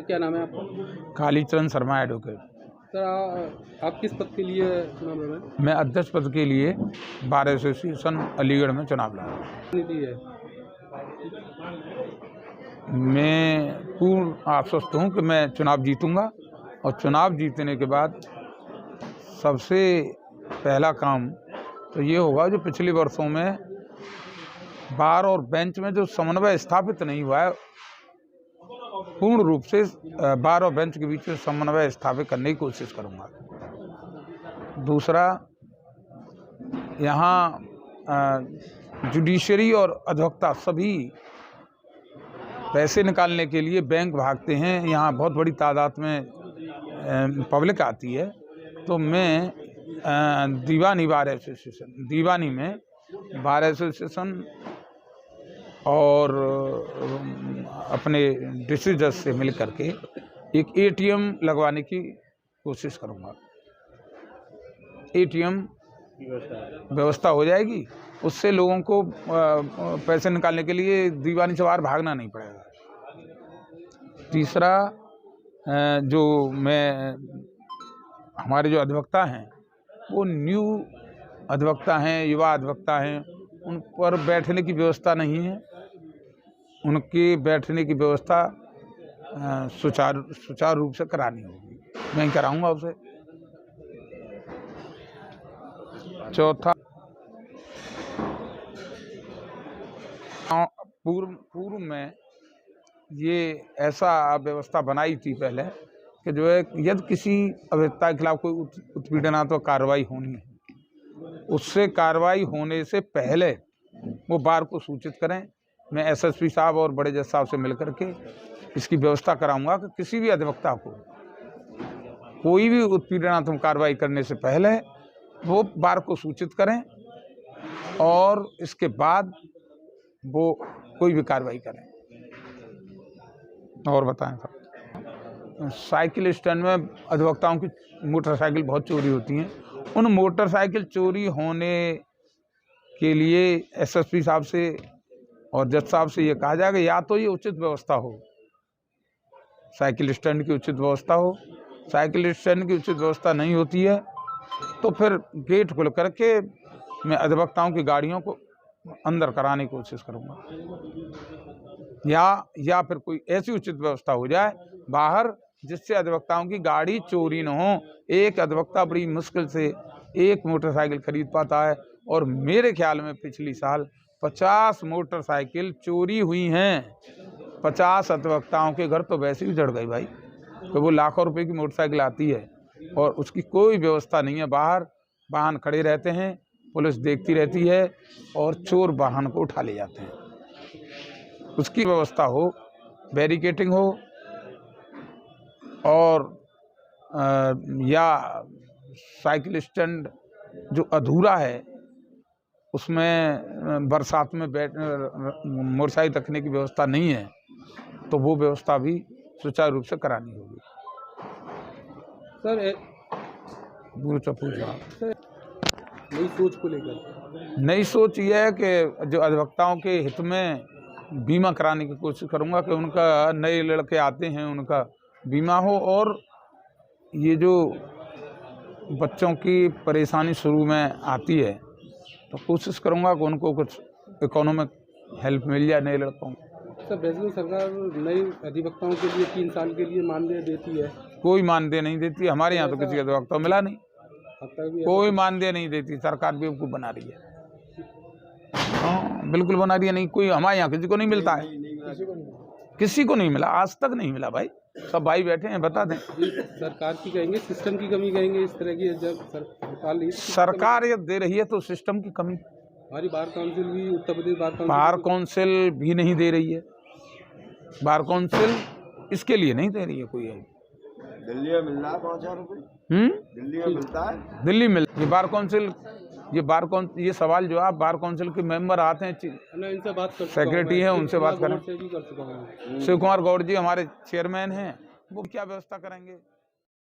Sir क्या नाम है आपका? कालीचरण शर्मा एडवोकेट। सर आप किस पद के लिए चुनाव लड़ रहे हैं? मैं अध्यक्ष पद के लिए बार एसोसिएशन अलीगढ़ में चुनाव लड़ रहा हूँ। नीति है मैं पूर्ण आश्वस्त हूँ कि मैं चुनाव जीतूंगा और चुनाव जीतने के बाद सबसे पहला काम तो ये होगा जो पिछले वर्षों में बार और बेंच में जो समन्वय स्थापित नहीं हुआ है, पूर्ण रूप से बार और बेंच के बीच में समन्वय स्थापित करने की कोशिश करूंगा। दूसरा, यहाँ जुडिशरी और अधिवक्ता सभी पैसे निकालने के लिए बैंक भागते हैं। यहाँ बहुत बड़ी तादाद में पब्लिक आती है, तो मैं दीवानी बार एसोसिएशन, दीवानी में बार एसोसिएशन और अपने डिस्ट्रिक्ट जज से मिल करके एक एटीएम लगवाने की कोशिश करूँगा। एटीएम व्यवस्था हो जाएगी, उससे लोगों को पैसे निकालने के लिए दीवानी से बाहर भागना नहीं पड़ेगा। तीसरा, जो मैं हमारे जो अधिवक्ता हैं वो न्यू अधिवक्ता हैं, युवा अधिवक्ता हैं, उन पर बैठने की व्यवस्था नहीं है। उनके बैठने की व्यवस्था सुचारू रूप से करानी होगी, मैं कराऊंगा उसे। चौथा, पूर्व में ये ऐसा व्यवस्था बनाई थी पहले कि जो है यदि किसी अभियुक्ता के खिलाफ कोई उत्पीड़नात्मक कार्रवाई होनी है, उससे कार्रवाई होने से पहले वो बार को सूचित करें। मैं एसएसपी साहब और बड़े जज साहब से मिलकर के इसकी व्यवस्था कराऊंगा कि किसी भी अधिवक्ता को कोई भी उत्पीड़नात्मक कार्रवाई करने से पहले वो बार को सूचित करें और इसके बाद वो कोई भी कार्रवाई करें। और बताएं साहब, साइकिल स्टैंड में अधिवक्ताओं की मोटरसाइकिल बहुत चोरी होती हैं। उन मोटरसाइकिल चोरी होने के लिए एसएसपी साहब से और जज साहब से ये कहा जाएगा, या तो ये उचित व्यवस्था हो, साइकिल स्टैंड की उचित व्यवस्था हो। साइकिल स्टैंड की उचित व्यवस्था नहीं होती है तो फिर गेट खुल करके मैं अधिवक्ताओं की गाड़ियों को अंदर कराने की कोशिश करूँगा, या फिर कोई ऐसी उचित व्यवस्था हो जाए बाहर जिससे अधिवक्ताओं की गाड़ी चोरी न हो। एक अधिवक्ता बड़ी मुश्किल से एक मोटरसाइकिल खरीद पाता है और मेरे ख्याल में पिछली साल 50 मोटरसाइकिल चोरी हुई हैं। 50 अधिवक्ताओं के घर तो वैसे ही उजड़ गई भाई, तो वो लाखों रुपए की मोटरसाइकिल आती है और उसकी कोई व्यवस्था नहीं है। बाहर वाहन खड़े रहते हैं, पुलिस देखती रहती है और चोर वाहन को उठा ले जाते हैं। उसकी व्यवस्था हो, बैरिकेटिंग हो, और या साइकिल स्टैंड जो अधूरा है उसमें बरसात में मोटरसाइकिल रखने की व्यवस्था नहीं है, तो वो व्यवस्था भी सुचारू रूप से करानी होगी। सर नई सोच को लेकर, नई सोच ये है कि जो अधिवक्ताओं के हित में बीमा कराने की कोशिश करूंगा कि उनका, नए लड़के आते हैं उनका बीमा हो, और ये जो बच्चों की परेशानी शुरू में आती है तो कोशिश करूंगा कि उनको कुछ इकोनॉमिक हेल्प मिल जाए नए लड़कों को। सर वैसे सरकार नए अधिवक्ताओं के लिए 3 साल के लिए मानदेय देती है? कोई मानदेय नहीं देती हमारे यहाँ, तो किसी अधिवक्ता मिला नहीं, कोई मानदेय नहीं देती। सरकार बेवकूफ़ बना रही है। हाँ बिल्कुल बना रही है। नहीं, कोई हमारे यहाँ किसी को नहीं मिलता है, किसी को नहीं मिला, आज तक नहीं मिला भाई। सब भाई बैठे हैं, बता दें। सरकार की कहेंगे, सिस्टम की कमी कहेंगे, इस तरह की जब सरकार ये दे रही है तो सिस्टम की कमी। हमारी बार काउंसिल भी, उत्तर प्रदेश बार काउंसिल भी नहीं दे रही है। बार काउंसिल इसके लिए नहीं दे रही है कोई। दिल्ली में मिल रहा है 5,000 रुपये, दिल्ली में मिलता है, दिल्ली में। ये बार काउंसिल, ये सवाल जो आप बार काउंसिल के मेंबर आते हैं, इनसे बात कर, सेक्रेटरी हैं, उनसे बात करें। कर चुका हूं। शिव कुमार गौड़ जी हमारे चेयरमैन हैं, वो क्या व्यवस्था करेंगे।